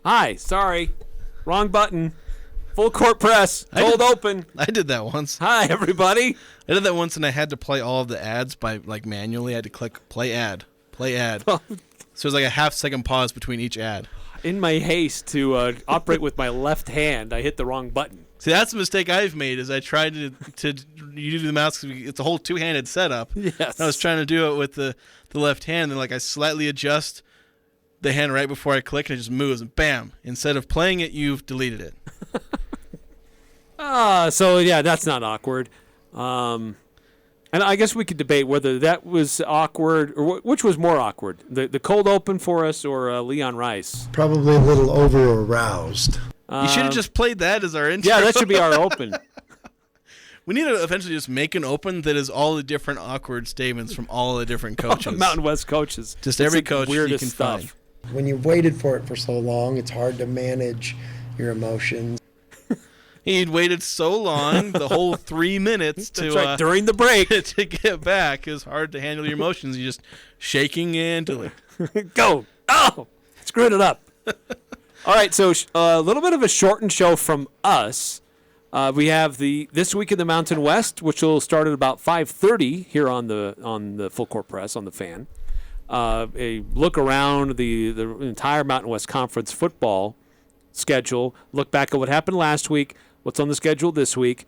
Hi, sorry. Wrong button. Full court press. Cold open. I did that once. Hi, everybody. I did that once, and I had to play all of the ads by manually. I had to click play ad. So it was like a half-second pause between each ad. In my haste to operate with my left hand, I hit the wrong button. See, that's the mistake I've made. Is I tried to you do the mouse. It's a whole two-handed setup. Yes. I was trying to do it with the left hand, and I slightly adjust the hand right before I click, and it just moves, and bam! Instead of playing it, you've deleted it. So yeah, that's not awkward. And I guess we could debate whether that was awkward or which was more awkward, the cold open for us or Leon Rice. Probably a little over aroused. You should have just played that as our intro. Yeah, that should be our open. We need to eventually just make an open that is all the different awkward statements from all the different coaches. All the Mountain West coaches. Just every coach you can stuff. find. When you've waited for it for so long, it's hard to manage your emotions. He'd waited so long, the whole 3 minutes to during the break to get back. It was hard to handle your emotions. You're just shaking into it. Go. Oh, screwed it up. All right, so a little bit of a shortened show from us. We have This Week in the Mountain West, which will start at about 5:30 here on the Full Court Press on the Fan. A look around the entire Mountain West Conference football schedule. Look back at what happened last week. What's on the schedule this week,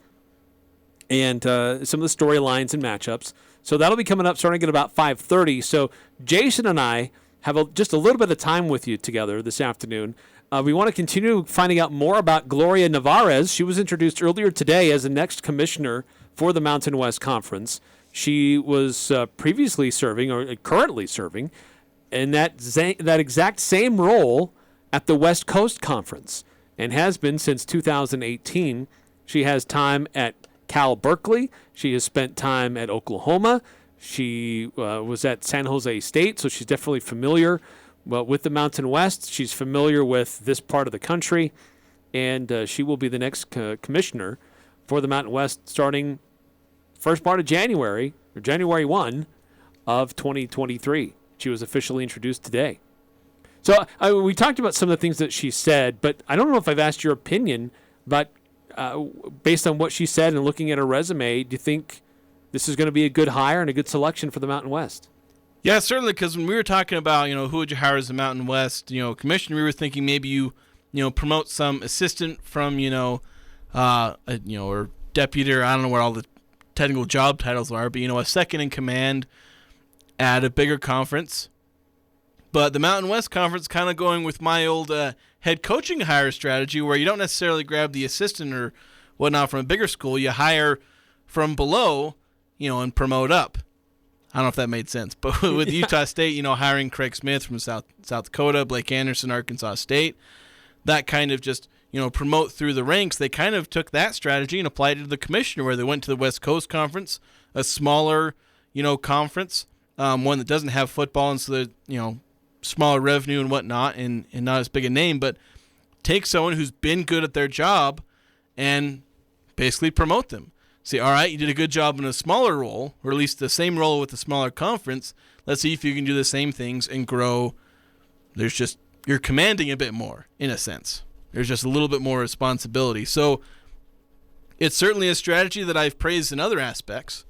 and some of the storylines and matchups. So that'll be coming up starting at about 5:30. So Jason and I have just a little bit of time with you together this afternoon. We want to continue finding out more about Gloria Nevarez. She was introduced earlier today as the next commissioner for the Mountain West Conference. She was previously serving, or currently serving, in that exact same role at the West Coast Conference, and has been since 2018. She has time at Cal Berkeley. She has spent time at Oklahoma. She was at San Jose State, so she's definitely familiar with the Mountain West. She's familiar with this part of the country, and she will be the next commissioner for the Mountain West starting first part of January, or January 1 of 2023. She was officially introduced today. So we talked about some of the things that she said, but I don't know if I've asked your opinion, but based on what she said and looking at her resume, do you think this is going to be a good hire and a good selection for the Mountain West? Yeah, certainly, because when we were talking about, who would you hire as the Mountain West, commissioner, we were thinking maybe you promote some assistant from, or deputy, or I don't know where all the technical job titles are, but, a second in command at a bigger conference. But the Mountain West Conference kind of going with my old head coaching hire strategy, where you don't necessarily grab the assistant or whatnot from a bigger school. You hire from below, and promote up. I don't know if that made sense. But with Utah State, hiring Craig Smith from South Dakota, Blake Anderson, Arkansas State, that kind of just, promote through the ranks. They kind of took that strategy and applied it to the commissioner, where they went to the West Coast Conference, a smaller, conference, one that doesn't have football, and so that, smaller revenue and whatnot, and not as big a name, but take someone who's been good at their job and basically promote them. Say, all right, you did a good job in a smaller role, or at least the same role with a smaller conference. Let's see if you can do the same things and grow. You're commanding a bit more, in a sense. There's just a little bit more responsibility. So it's certainly a strategy that I've praised in other aspects.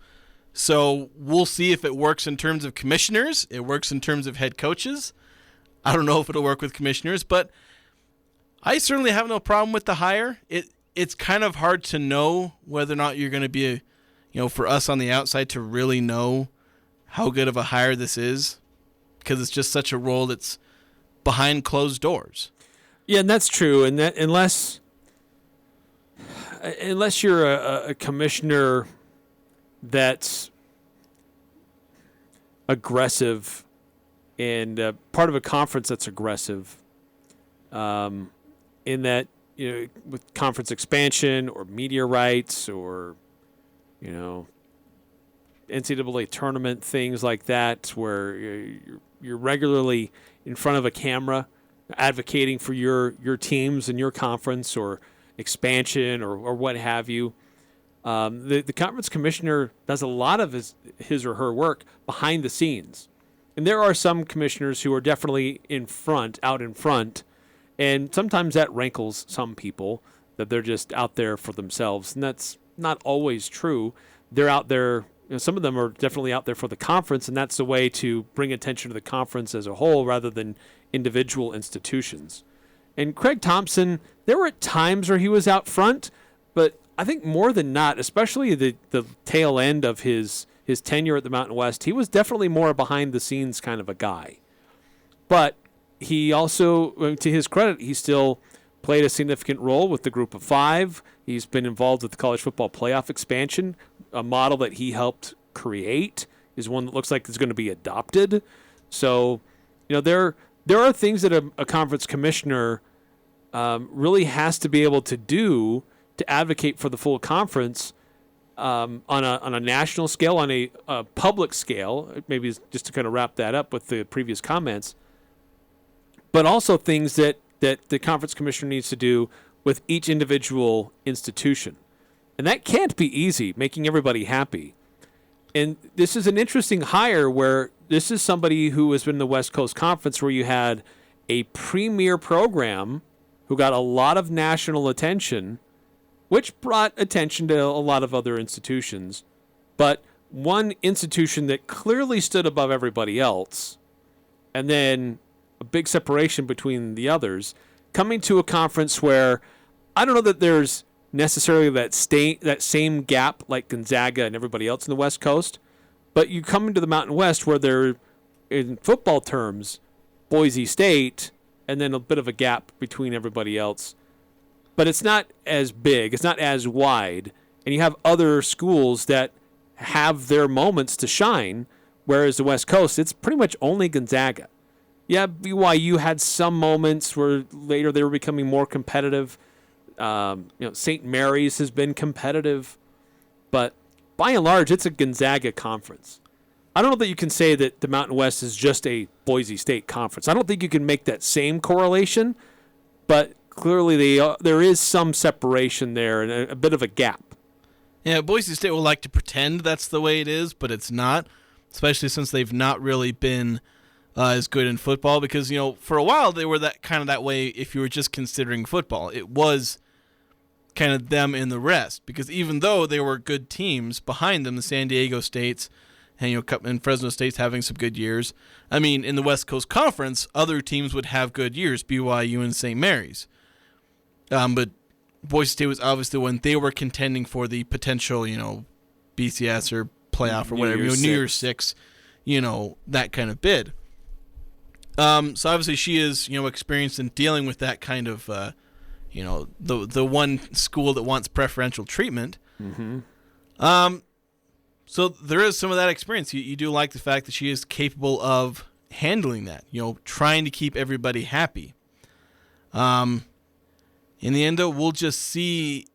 So we'll see if it works in terms of commissioners. It works in terms of head coaches. I don't know if it'll work with commissioners, but I certainly have no problem with the hire. It's kind of hard to know whether or not you're going to be, for us on the outside to really know how good of a hire this is, because it's just such a role that's behind closed doors. Yeah, and that's true. And that unless you're a commissioner that's aggressive and part of a conference that's aggressive, in that, with conference expansion or media rights or, NCAA tournament, things like that, where you're regularly in front of a camera advocating for your teams and your conference or expansion or what have you. The conference commissioner does a lot of his or her work behind the scenes. And there are some commissioners who are definitely out in front, And sometimes that rankles some people, that they're just out there for themselves. And that's not always true. They're out there, some of them are definitely out there for the conference, and that's a way to bring attention to the conference as a whole rather than individual institutions. And Craig Thompson, there were times where he was out front, but I think more than not, especially the tail end of his tenure at the Mountain West, he was definitely more a behind-the-scenes kind of a guy. But he also, to his credit, he still played a significant role with the Group of Five. He's been involved with the college football playoff expansion, a model that he helped create, is one that looks like it's going to be adopted. So, there are things that a conference commissioner really has to be able to do to advocate for the full conference on a national scale, on a public scale, maybe just to kind of wrap that up with the previous comments, but also things that the conference commissioner needs to do with each individual institution. And that can't be easy, making everybody happy. And this is an interesting hire where this is somebody who has been in the West Coast Conference, where you had a premier program who got a lot of national attention, which brought attention to a lot of other institutions. But one institution that clearly stood above everybody else, and then a big separation between the others, coming to a conference where I don't know that there's necessarily that same gap like Gonzaga and everybody else in the West Coast, but you come into the Mountain West where they're, in football terms, Boise State, and then a bit of a gap between everybody else. But it's not as big, it's not as wide, and you have other schools that have their moments to shine, whereas the West Coast, it's pretty much only Gonzaga. Yeah, BYU had some moments where later they were becoming more competitive. St. Mary's has been competitive, but by and large, it's a Gonzaga conference. I don't know that you can say that the Mountain West is just a Boise State conference. I don't think you can make that same correlation, but clearly there is some separation there and a bit of a gap. Yeah, Boise State will like to pretend that's the way it is, but it's not, especially since they've not really been as good in football, because for a while they were that way. If you were just considering football, it was kind of them and the rest, because even though they were good teams behind them, the San Diego States and Fresno State's having some good years. I mean, in the West Coast Conference, other teams would have good years, BYU and St. Mary's, but Boise State was obviously when they were contending for the potential BCS or playoff or whatever, New Year's Six, that kind of bid. So obviously she is, experienced in dealing with that kind of, the one school that wants preferential treatment. Mm-hmm. So there is some of that experience. You do like the fact that she is capable of handling that, trying to keep everybody happy. In the end, though, we'll just see.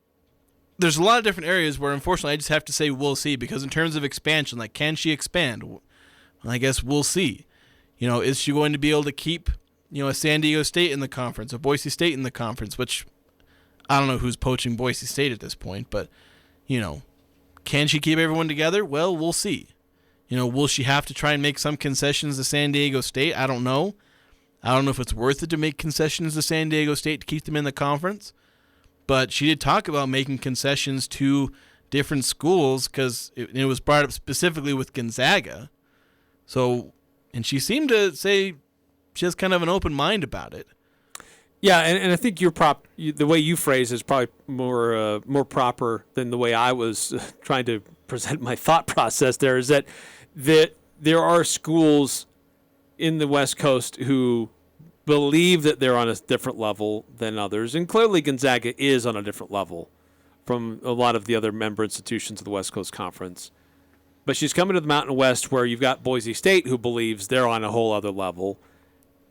There's a lot of different areas where, unfortunately, I just have to say we'll see, because in terms of expansion, like, can she expand? I guess we'll see. Is she going to be able to keep, a San Diego State in the conference, a Boise State in the conference, which I don't know who's poaching Boise State at this point, but, can she keep everyone together? Well, we'll see. Will she have to try and make some concessions to San Diego State? I don't know. I don't know if it's worth it to make concessions to San Diego State to keep them in the conference, but she did talk about making concessions to different schools, because it was brought up specifically with Gonzaga. So, and she seemed to say she has kind of an open mind about it. Yeah, and I think the way you phrase is probably more proper than the way I was trying to present my thought process. There is that there are schools in the West Coast who believe that they're on a different level than others, and clearly Gonzaga is on a different level from a lot of the other member institutions of the West Coast Conference. But she's coming to the Mountain West, where you've got Boise State, who believes they're on a whole other level,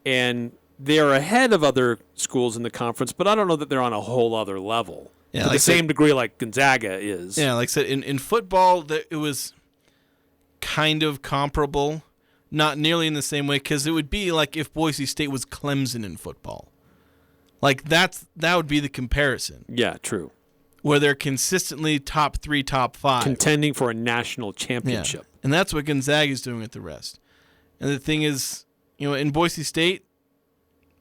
and they're ahead of other schools in the conference, but I don't know that they're on a whole other level to the same degree like Gonzaga is. Yeah, like I said, in football, it was kind of comparable, not nearly in the same way, because it would be like if Boise State was Clemson in football. Like, that would be the comparison. Yeah, true. Where they're consistently top 3, top 5. Contending for a national championship. Yeah. And that's what Gonzaga's doing with the rest. And the thing is, in Boise State,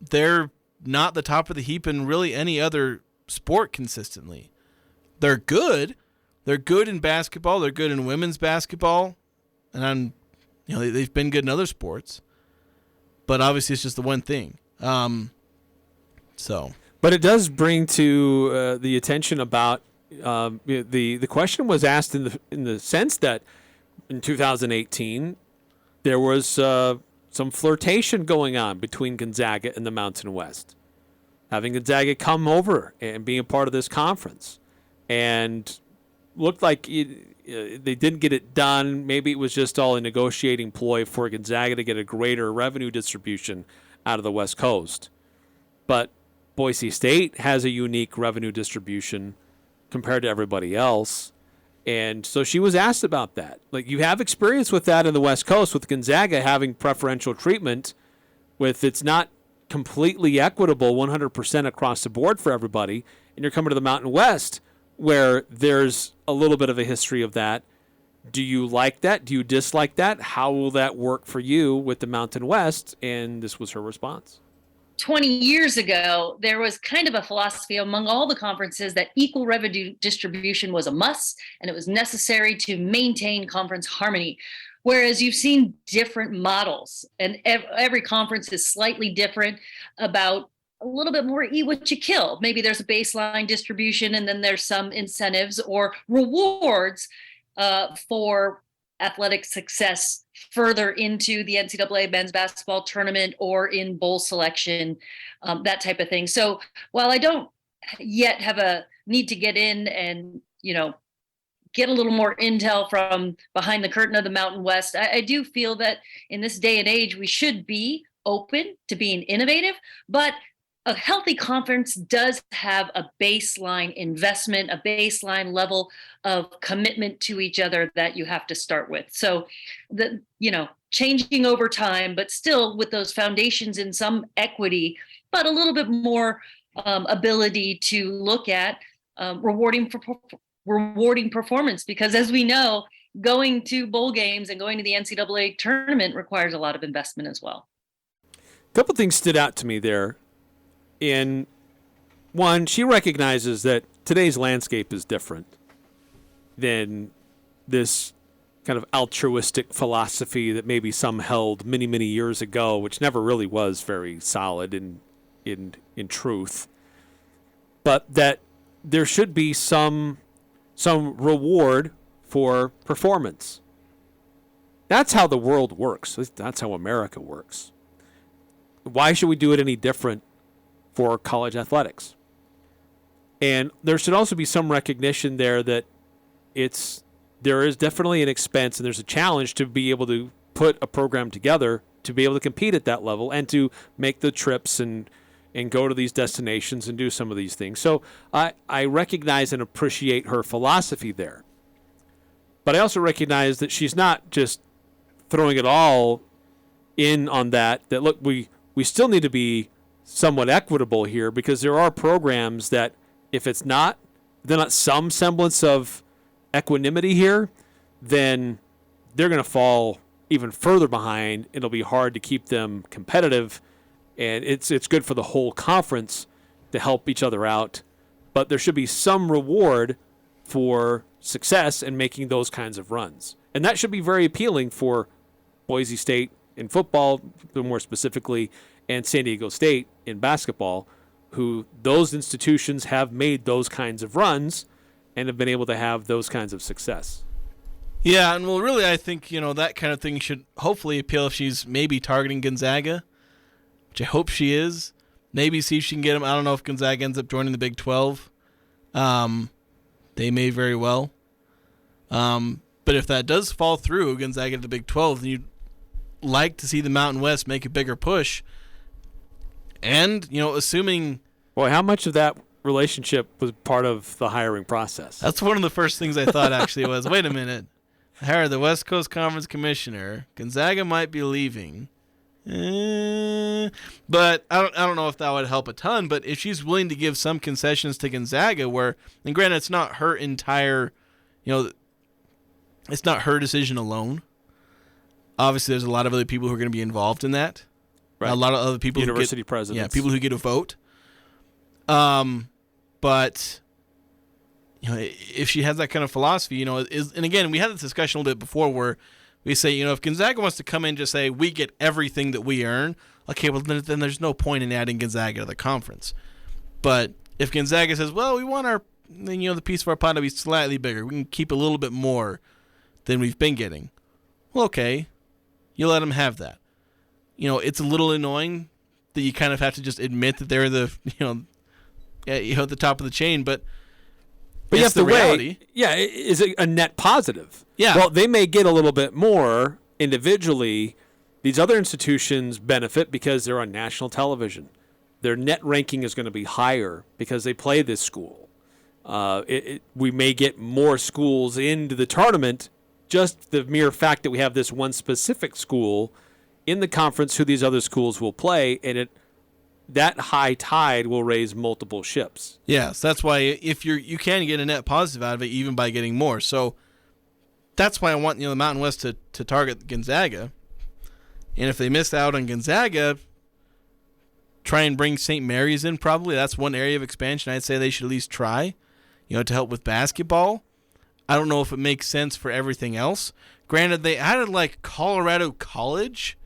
they're not the top of the heap in really any other sport consistently. They're good. They're good in basketball. They're good in women's basketball. And they've been good in other sports. But obviously it's just the one thing. But it does bring to the attention about the question was asked in the sense that in 2018 there was some flirtation going on between Gonzaga and the Mountain West, having Gonzaga come over and being a part of this conference, and looked like they didn't get it done. Maybe it was just all a negotiating ploy for Gonzaga to get a greater revenue distribution out of the West Coast. But Boise State has a unique revenue distribution compared to everybody else. And so she was asked about that. Like, you have experience with that in the West Coast with Gonzaga having preferential treatment with it's not completely equitable 100% across the board for everybody. And you're coming to the Mountain West where there's a little bit of a history of that. Do you like that? Do you dislike that? How will that work for you with the Mountain West? And this was her response. 20 years ago, there was kind of a philosophy among all the conferences that equal revenue distribution was a must, and it was necessary to maintain conference harmony. Whereas you've seen different models, and every conference is slightly different about a little bit more eat what you kill. Maybe there's a baseline distribution, and then there's some incentives or rewards for athletic success further into the NCAA men's basketball tournament or in bowl selection, that type of thing. So while I don't yet have a need to get in and, get a little more intel from behind the curtain of the Mountain West, I do feel that in this day and age, we should be open to being innovative, but a healthy conference does have a baseline investment, a baseline level of commitment to each other that you have to start with. So changing over time, but still with those foundations in some equity, but a little bit more ability to look at rewarding performance, because as we know, going to bowl games and going to the NCAA tournament requires a lot of investment as well. A couple things stood out to me there. In one, she recognizes that today's landscape is different than this kind of altruistic philosophy that maybe some held many, many years ago, which never really was very solid in truth. But that there should be some reward for performance. That's how the world works. That's how America works. Why should we do it any different for college athletics? And there should also be some recognition there that there is definitely an expense and there's a challenge to be able to put a program together to be able to compete at that level and to make the trips and go to these destinations and do some of these things. So I recognize and appreciate her philosophy there. But I also recognize that she's not just throwing it all in on that look, we still need to be somewhat equitable here, because there are programs that if they're not some semblance of equanimity here, then they're going to fall even further behind. It'll be hard to keep them competitive, and it's good for the whole conference to help each other out. But there should be some reward for success in making those kinds of runs, and that should be very appealing for Boise State in football, more specifically, and San Diego State in basketball, who those institutions have made those kinds of runs and have been able to have those kinds of success. Yeah, and really I think, that kind of thing should hopefully appeal if she's maybe targeting Gonzaga, which I hope she is. Maybe see if she can get them. I don't know if Gonzaga ends up joining the Big 12. They may very well. But if that does fall through, Gonzaga to the Big 12, then you'd like to see the Mountain West make a bigger push. And, assuming... Boy, how much of that relationship was part of the hiring process? That's one of the first things I thought, actually, was, wait a minute. Hire the West Coast Conference Commissioner. Gonzaga might be leaving. But I don't know if that would help a ton. But if she's willing to give some concessions to Gonzaga, and granted, it's not her entire, it's not her decision alone. Obviously, there's a lot of other people who are going to be involved in that. Right. A lot of other people University who get, presidents. Yeah, people who get a vote. But if she has that kind of philosophy, and again, we had this discussion a little bit before where we say, if Gonzaga wants to come in and just say we get everything that we earn, okay, well then there's no point in adding Gonzaga to the conference. But if Gonzaga says, well, we want our, the piece of our pie to be slightly bigger, we can keep a little bit more than we've been getting. Well, okay, you let them have that. It's a little annoying that you kind of have to just admit that they're the, at the top of the chain, but you have to reality. Weigh, is it a net positive? Yeah. Well, they may get a little bit more individually. These other institutions benefit because they're on national television. Their net ranking is going to be higher because they play this school. We may get more schools into the tournament, just the mere fact that we have this one specific school in the conference who these other schools will play, and that high tide will raise multiple ships. Yes, that's why if you can get a net positive out of it, even by getting more. So that's why I want the Mountain West to target Gonzaga. And if they miss out on Gonzaga, try and bring St. Mary's in. Probably that's one area of expansion I'd say they should at least try. To help with basketball. I don't know if it makes sense for everything else. Granted, they added Colorado College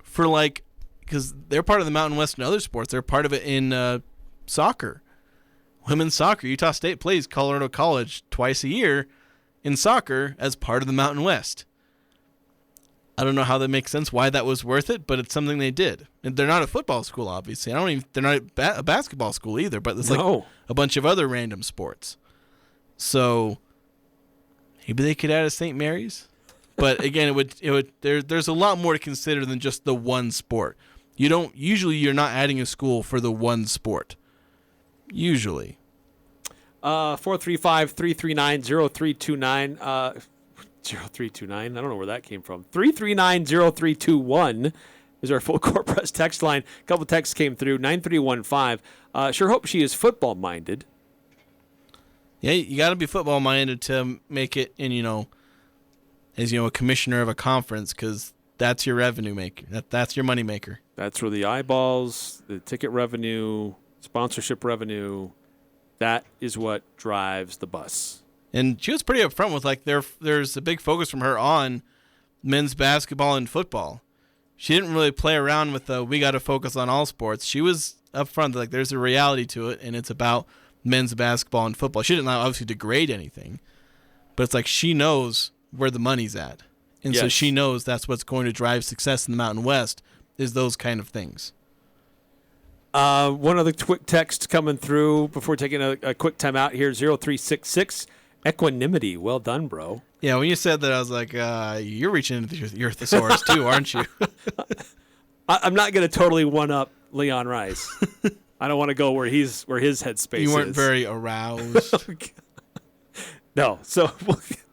for because they're part of the Mountain West in other sports. They're part of it in soccer. Women's soccer. Utah State plays Colorado College twice a year in soccer as part of the Mountain West. I don't know how that makes sense, why that was worth it, but it's something they did. And they're not a football school, obviously. They're not a basketball school either, but it's a bunch of other random sports. So maybe they could add a St. Mary's. But again, there's a lot more to consider than just the one sport. You're not adding a school for the one sport. Usually. 435-339-0329. 0329. I don't know where that came from. 339-0321 is our full court press text line. A couple texts came through. 9315. Sure hope she is football minded. Yeah, you got to be football minded to make it in, as a commissioner of a conference, because that's your revenue maker. That's your money maker. That's where the eyeballs, the ticket revenue, sponsorship revenue, that is what drives the bus. And she was pretty upfront with there's a big focus from her on men's basketball and football. She didn't really play around with we got to focus on all sports. She was upfront there's a reality to it, and it's about men's basketball and football. She didn't obviously degrade anything, but it's she knows where the money's at. And so she knows that's what's going to drive success in the Mountain West is those kind of things. One other quick text coming through before taking a quick time out here, 0366. Equanimity. Well done, bro. Yeah, when you said that, I was like, you're reaching into your thesaurus too, aren't you? I'm not going to totally one-up Leon Rice. I don't want to go where his headspace is. You weren't very aroused. No. So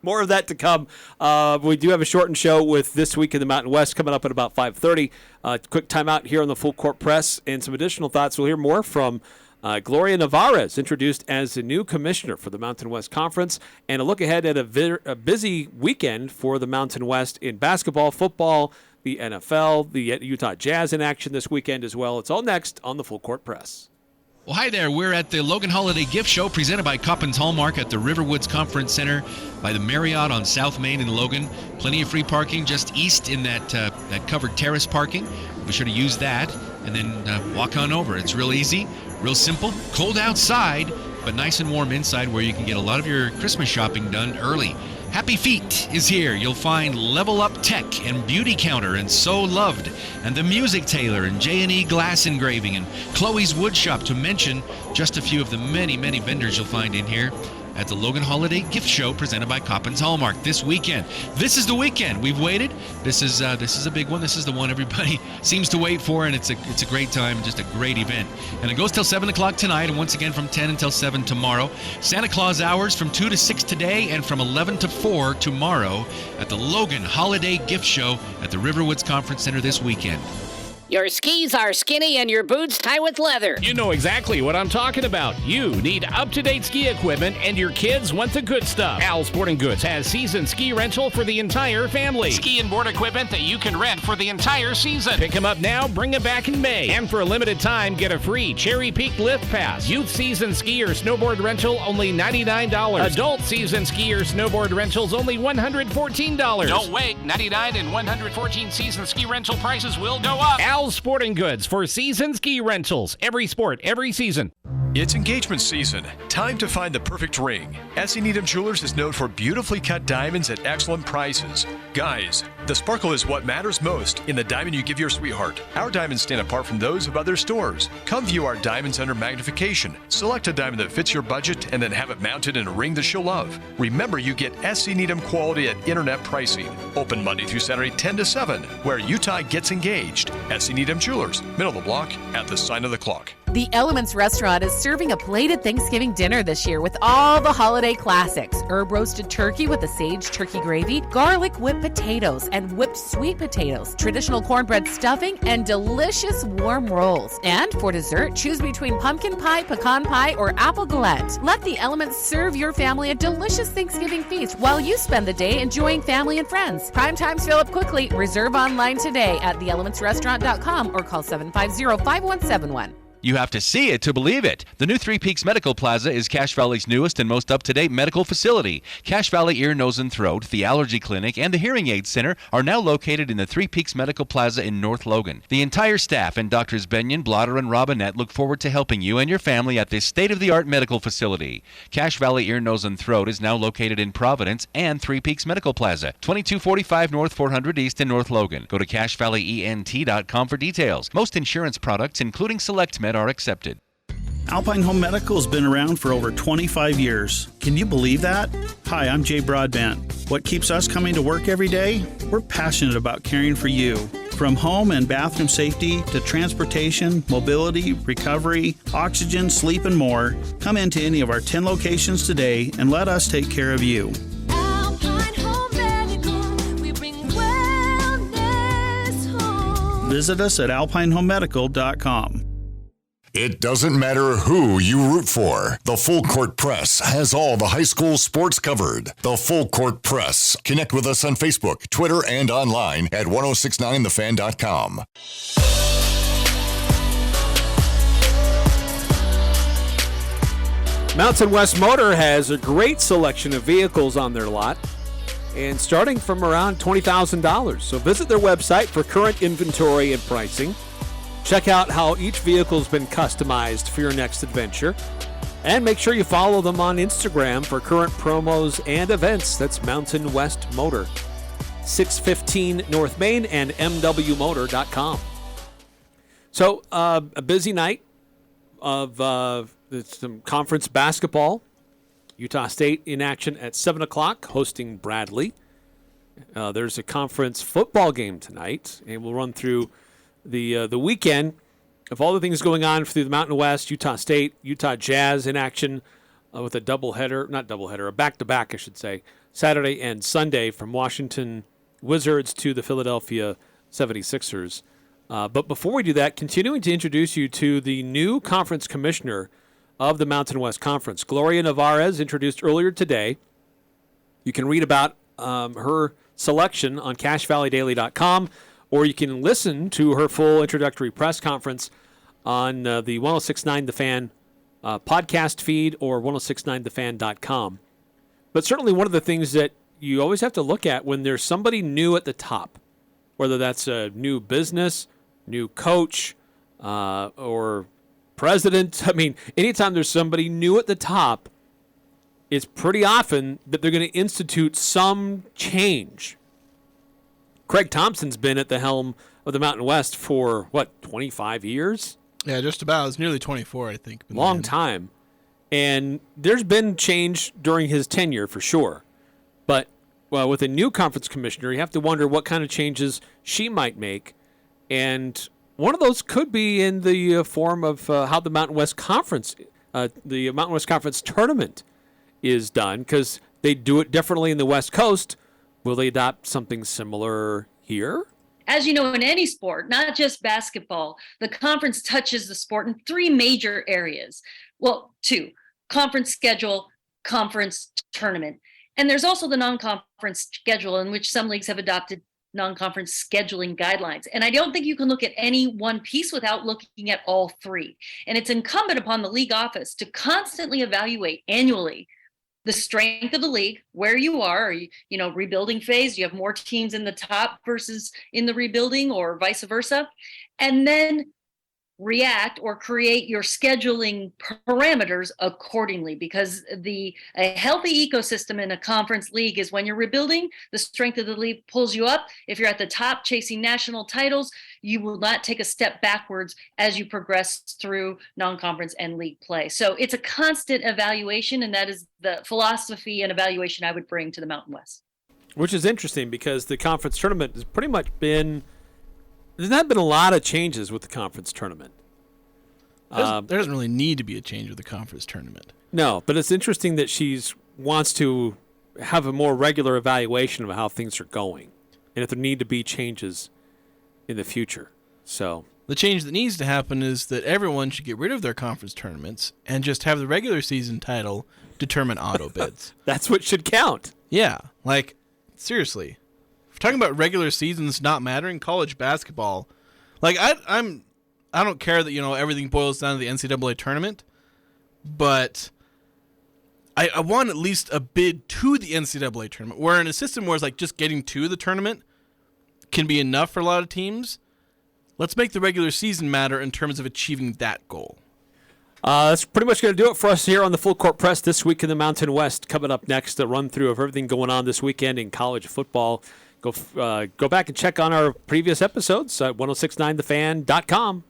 more of that to come. We do have a shortened show with This Week in the Mountain West coming up at about 5:30. Quick timeout here on the Full Court Press and some additional thoughts. We'll hear more from Gloria Nevarez, introduced as the new commissioner for the Mountain West Conference, and a look ahead at a busy weekend for the Mountain West in basketball, football, the NFL, the Utah Jazz in action this weekend as well. It's all next on the Full Court Press. Well, hi there. We're at the Logan Holiday Gift Show presented by Coppins Hallmark at the Riverwoods Conference Center by the Marriott on South Main in Logan. Plenty of free parking just east in that covered terrace parking. Be sure to use that and then walk on over. It's real easy, real simple. Cold outside, but nice and warm inside where you can get a lot of your Christmas shopping done early. Happy Feet is here. You'll find Level Up Tech and Beauty Counter and So Loved and The Music Tailor and J&E Glass Engraving and Chloe's Wood Shop, to mention just a few of the many, many vendors you'll find in here at the Logan Holiday Gift Show presented by Coppins Hallmark this weekend. This is the weekend. We've waited. This is a big one. This is the one everybody seems to wait for, and it's a great time, just a great event. And it goes till 7 o'clock tonight, and once again from 10 until 7 tomorrow. Santa Claus hours from 2 to 6 today, and from 11 to 4 tomorrow at the Logan Holiday Gift Show at the Riverwoods Conference Center this weekend. Your skis are skinny and your boots tie with leather. You know exactly what I'm talking about. You need up-to-date ski equipment, and your kids want the good stuff. Al Sporting Goods has season ski rental for the entire family. Ski and board equipment that you can rent for the entire season. Pick them up now, bring them back in May. And for a limited time, get a free Cherry Peak Lift Pass. Youth season ski or snowboard rental, only $99. Adult season ski or snowboard rentals, only $114. Don't wait. 99 and 114 season ski rental prices will go up. Al's Sporting Goods for season ski rentals. Every sport, every season. It's engagement season. Time to find the perfect ring. S.E. Needham Jewelers is known for beautifully cut diamonds at excellent prices. Guys, the sparkle is what matters most in the diamond you give your sweetheart. Our diamonds stand apart from those of other stores. Come view our diamonds under magnification. Select a diamond that fits your budget and then have it mounted in a ring that she'll love. Remember, you get S.E. Needham quality at internet pricing. Open Monday through Saturday 10 to 7, where Utah gets engaged. S.E. Needham Jewelers, middle of the block at the sign of the clock. The Elements Restaurant is serving a plated Thanksgiving dinner this year with all the holiday classics. Herb roasted turkey with a sage turkey gravy, garlic whipped potatoes and whipped sweet potatoes, traditional cornbread stuffing, and delicious warm rolls. And for dessert, choose between pumpkin pie, pecan pie, or apple galette. Let the Elements serve your family a delicious Thanksgiving feast while you spend the day enjoying family and friends. Prime times fill up quickly. Reserve online today at theelementsrestaurant.com or call 750-5171. You have to see it to believe it. The new Three Peaks Medical Plaza is Cache Valley's newest and most up-to-date medical facility. Cache Valley Ear, Nose, and Throat, the Allergy Clinic, and the Hearing Aid Center are now located in the Three Peaks Medical Plaza in North Logan. The entire staff and Drs. Benyon, Blotter, and Robinette look forward to helping you and your family at this state-of-the-art medical facility. Cache Valley Ear, Nose, and Throat is now located in Providence and Three Peaks Medical Plaza, 2245 North 400 East in North Logan. Go to CacheValleyENT.com for details. Most insurance products, including SelectMed, are accepted. Alpine Home Medical has been around for over 25 years. Can you believe that? Hi, I'm Jay Broadbent. What keeps us coming to work every day? We're passionate about caring for you. From home and bathroom safety to transportation, mobility, recovery, oxygen, sleep, and more, come into any of our 10 locations today and let us take care of you. Alpine Home Medical, we bring wellness home. Visit us at alpinehomemedical.com. It doesn't matter who you root for. The Full Court Press has all the high school sports covered. The Full Court Press. Connect with us on Facebook, Twitter, and online at 1069thefan.com. Mountain West Motor has a great selection of vehicles on their lot, and starting from around $20,000. So visit their website for current inventory and pricing. Check out how each vehicle's been customized for your next adventure. And make sure you follow them on Instagram for current promos and events. That's Mountain West Motor, 615 North Main and mwmotor.com. So a busy night of some conference basketball. Utah State in action at 7 o'clock, hosting Bradley. There's a conference football game tonight, and we'll run through the weekend of all the things going on through the Mountain West. Utah State, Utah Jazz in action with a a back-to-back, I should say, Saturday and Sunday from Washington Wizards to the Philadelphia 76ers. But before we do that, continuing to introduce you to the new conference commissioner of the Mountain West Conference, Gloria Nevarez, introduced earlier today. You can read about her selection on CacheValleyDaily.com, or you can listen to her full introductory press conference on the 1069 The Fan podcast feed or 1069thefan.com. But certainly one of the things that you always have to look at when there's somebody new at the top, whether that's a new business, new coach, or president. I mean, anytime there's somebody new at the top, it's pretty often that they're going to institute some change. Craig Thompson's been at the helm of the Mountain West for, 25 years? Yeah, just about. It's nearly 24, I think. Long time. And there's been change during his tenure for sure. But with a new conference commissioner, you have to wonder what kind of changes she might make. And one of those could be in the form of how the Mountain West Conference, the Mountain West Conference tournament is done, because they do it differently in the West Coast. Will they adopt something similar here? as you know, in any sport, not just basketball, the conference touches the sport in three major areas. Well, two: conference schedule, conference tournament. And there's also the non-conference schedule, in which some leagues have adopted non-conference scheduling guidelines. And I don't think you can look at any one piece without looking at all three. And it's incumbent upon the league office to constantly evaluate annually the strength of the league, where you are, rebuilding phase, you have more teams in the top versus in the rebuilding, or vice versa, and then react or create your scheduling parameters accordingly, because a healthy ecosystem in a conference league is when you're rebuilding, the strength of the league pulls you up. If you're at the top chasing national titles, you will not take a step backwards as you progress through non-conference and league play. So it's a constant evaluation, and that is the philosophy and evaluation I would bring to the Mountain West. Which is interesting, because the conference tournament has pretty much been – there's not been a lot of changes with the conference tournament. There doesn't really need to be a change with the conference tournament. No, but it's interesting that she wants to have a more regular evaluation of how things are going, and if there need to be changes in the future. So the change that needs to happen is that everyone should get rid of their conference tournaments and just have the regular season title determine auto bids. That's what should count. Yeah, like, seriously. If we're talking about regular seasons not mattering, college basketball, like, I don't care that, everything boils down to the NCAA tournament, but I want at least a bid to the NCAA tournament, where in a system where it's like just getting to the tournament can be enough for a lot of teams. Let's make the regular season matter in terms of achieving that goal. That's pretty much going to do it for us here on the Full Court Press this week in the Mountain West. Coming up next, a run through of everything going on this weekend in college football. Go back and check on our previous episodes at 1069thefan.com.